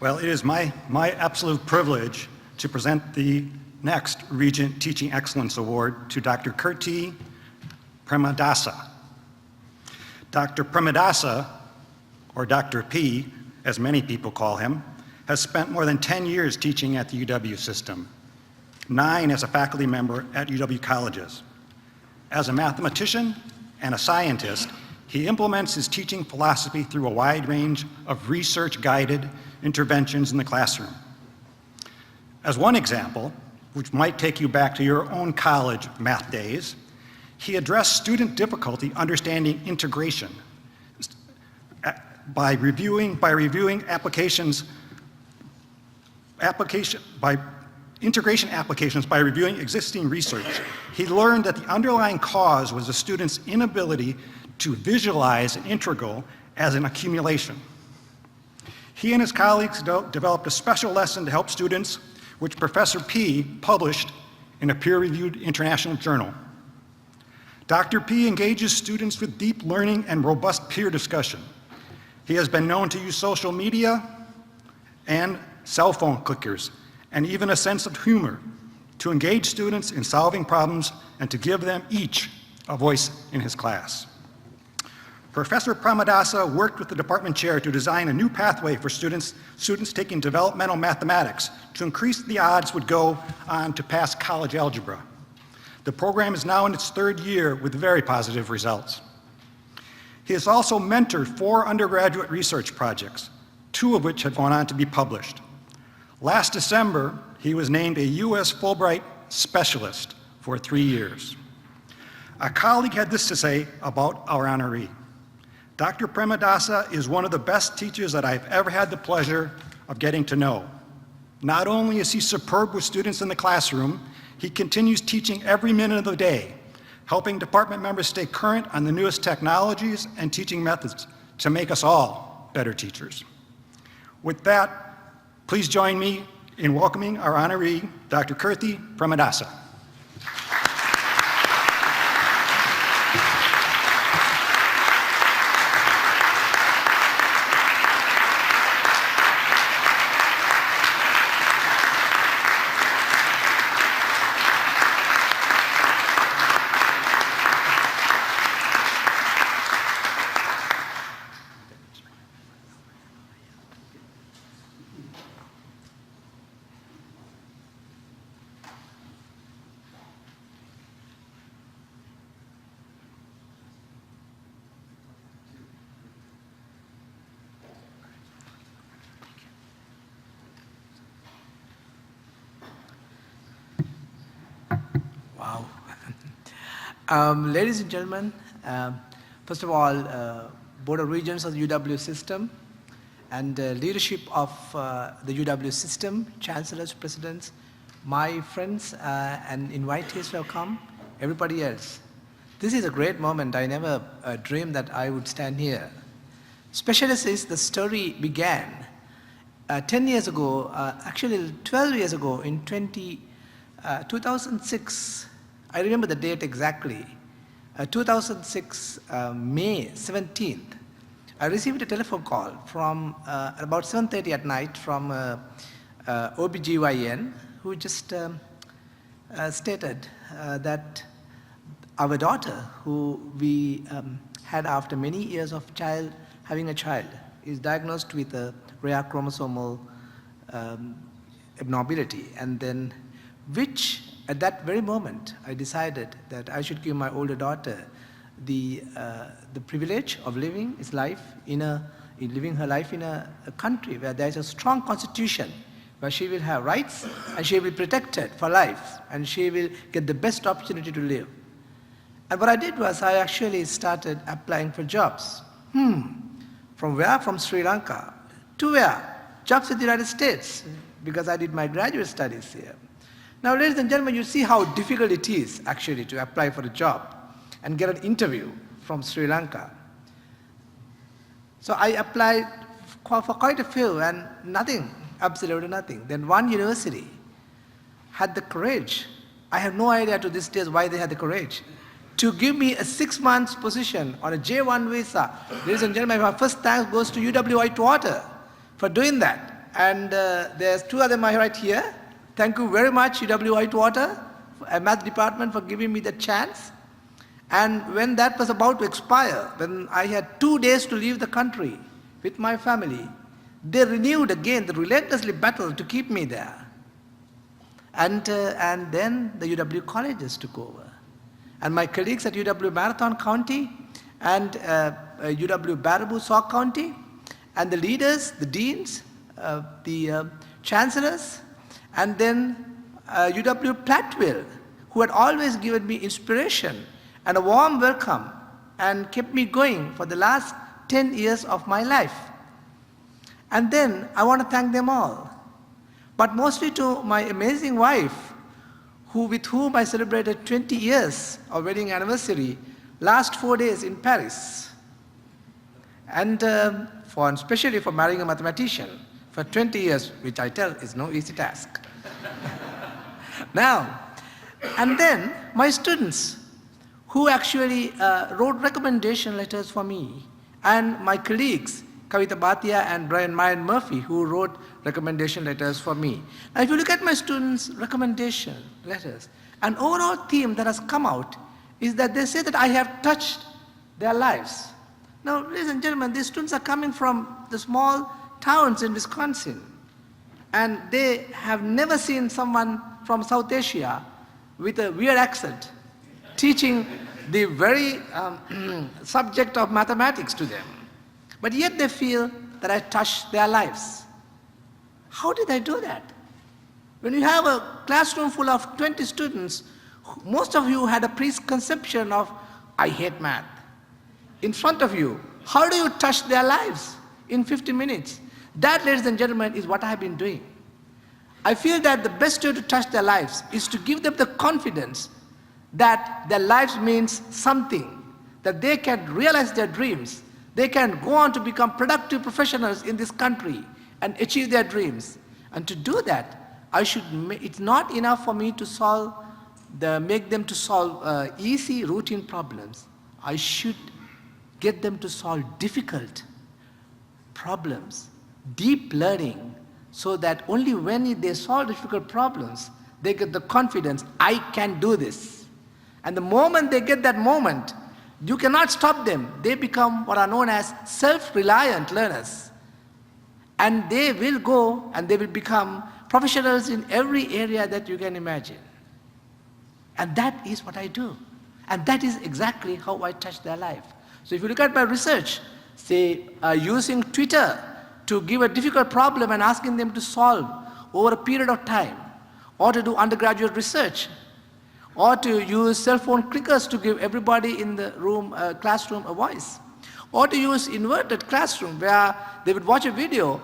Well, it is my absolute privilege to present the next Regent Teaching Excellence Award to Dr. Kirthi Premadasa. Dr. Premadasa, or Dr. P, as many people call him, has spent more than 10 years teaching at the UW system, 9 as a faculty member at UW colleges. As a mathematician and a scientist, he implements his teaching philosophy through a wide range of research-guided interventions in the classroom. As one example, which might take you back to your own college math days, he addressed student difficulty understanding integration by reviewing integration applications by reviewing existing research. He learned that the underlying cause was the student's inability to visualize an integral as an accumulation. He and his colleagues developed a special lesson to help students, which Professor P published in a peer-reviewed international journal. Dr. P engages students with deep learning and robust peer discussion. He has been known to use social media and cell phone clickers, and even a sense of humor to engage students in solving problems and to give them each a voice in his class. Professor Premadasa worked with the department chair to design a new pathway for students taking developmental mathematics to increase the odds would go on to pass college algebra. The program is now in its 3rd year with very positive results. He has also mentored 4 undergraduate research projects, 2 of which have gone on to be published. Last December, he was named a U.S. Fulbright Specialist for 3 years. A colleague had this to say about our honoree. Dr. Premadasa is one of the best teachers that I've ever had the pleasure of getting to know. Not only is he superb with students in the classroom, he continues teaching every minute of the day, helping department members stay current on the newest technologies and teaching methods to make us all better teachers. With that, please join me in welcoming our honoree, Dr. Kirthi Premadasa. Ladies and gentlemen, first of all, Board of Regents of the UW system and leadership of the UW system, chancellors, presidents, my friends and invitees who have come, everybody else. This is a great moment. I never dreamed that I would stand here. Especially since the story began 10 years ago, actually 12 years ago in 2006, I remember the date exactly, 2006, May 17th, I received a telephone call from about 7:30 at night from OBGYN who just stated that our daughter, who we had after many years of having a child, is diagnosed with a rare chromosomal abnormality, and then which at that very moment I decided that I should give my older daughter the privilege of living her life in a country where there is a strong constitution, where she will have rights and she will be protected for life and she will get the best opportunity to live. And what I did was I actually started applying for jobs. From where? From Sri Lanka. To where? Jobs in the United States, because I did my graduate studies here. Now, ladies and gentlemen, you see how difficult it is actually to apply for a job and get an interview from Sri Lanka. So I applied for quite a few and nothing, absolutely nothing. Then one university had the courage, I have no idea to this day why they had the courage, to give me a 6 months position on a J1 visa. Ladies and gentlemen, my first thanks goes to UW Whitewater for doing that. And there's two of them right here. Thank you very much, UW-Whitewater, math department, for giving me the chance. And when that was about to expire, when I had 2 days to leave the country with my family, they renewed again the relentlessly battle to keep me there. And then the UW colleges took over. And my colleagues at UW-Marathon County and UW-Baraboo, Sauk County, and the leaders, the deans, the chancellors, and then UW-Platteville, who had always given me inspiration and a warm welcome and kept me going for the last 10 years of my life. And then I want to thank them all, but mostly to my amazing wife, with whom I celebrated 20 years of wedding anniversary last 4 days in Paris. And especially for marrying a mathematician for 20 years, which I tell is no easy task. Now, and then my students, who actually wrote recommendation letters for me, and my colleagues, Kavita Bhatia and Brian Mayan Murphy, who wrote recommendation letters for me. Now, if you look at my students' recommendation letters, an overall theme that has come out is that they say that I have touched their lives. Now, ladies and gentlemen, these students are coming from the small towns in Wisconsin, and they have never seen someone from South Asia with a weird accent teaching the very subject of mathematics to them. But yet they feel that I touched their lives. How did I do that? When you have a classroom full of 20 students, most of you had a preconception of, I hate math. In front of you, how do you touch their lives in 50 minutes? That, ladies and gentlemen, is what I have been doing. I feel that the best way to touch their lives is to give them the confidence that their lives means something, that they can realize their dreams, they can go on to become productive professionals in this country and achieve their dreams. And to do that, it's not enough for me to make them to solve easy routine problems. I should get them to solve difficult problems, deep learning, so that only when they solve difficult problems, they get the confidence, I can do this. And the moment they get that moment, you cannot stop them. They become what are known as self-reliant learners. And they will go and they will become professionals in every area that you can imagine. And that is what I do. And that is exactly how I touch their life. So if you look at my research, say using Twitter to give a difficult problem and asking them to solve over a period of time, or to do undergraduate research, or to use cell phone clickers to give everybody in the classroom a voice, or to use inverted classroom where they would watch a video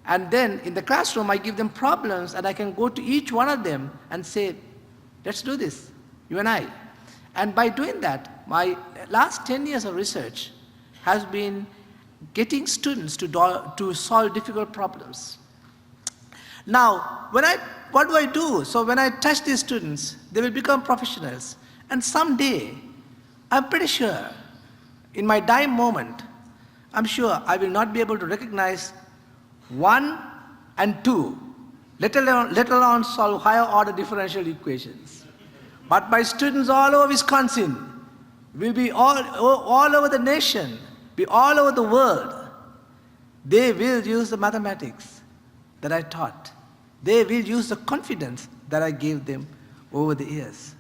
and then in the classroom I give them problems and I can go to each one of them and say, let's do this, you and I. And by doing that, my last 10 years of research has been getting students to solve difficult problems. Now, what do I do? So when I touch these students, they will become professionals. And someday, I'm pretty sure, in my dying moment, I'm sure I will not be able to recognize 1 and 2, let alone solve higher order differential equations. But my students all over Wisconsin will be all over the nation, be all over the world. They will use the mathematics that I taught. They will use the confidence that I gave them over the years.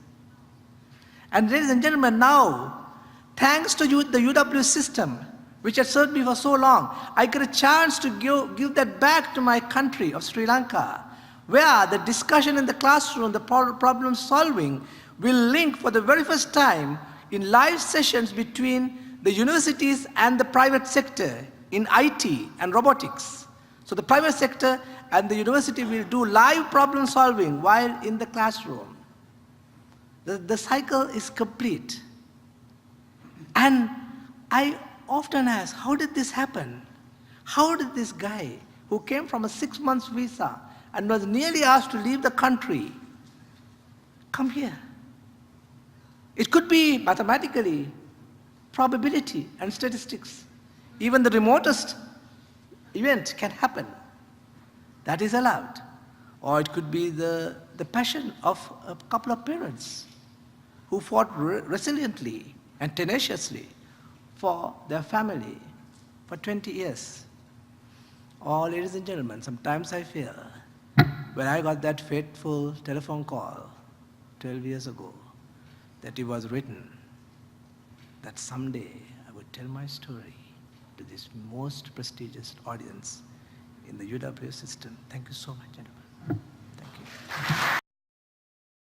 And ladies and gentlemen, now, thanks to the UW system, which had served me for so long, I get a chance to give that back to my country of Sri Lanka, where the discussion in the classroom, the problem solving, will link for the very first time in live sessions between the universities and the private sector in IT and robotics. So the private sector and the university will do live problem solving while in the classroom. The cycle is complete. And I often ask, how did this happen? How did this guy who came from a 6-month visa and was nearly asked to leave the country come here? It could be mathematically, probability and statistics. Even the remotest event can happen. That is allowed. Or it could be the passion of a couple of parents who fought resiliently and tenaciously for their family for 20 years. Or, ladies and gentlemen, sometimes I feel when I got that fateful telephone call 12 years ago that it was written that someday I would tell my story to this most prestigious audience in the UW system. Thank you so much, gentlemen. Thank you.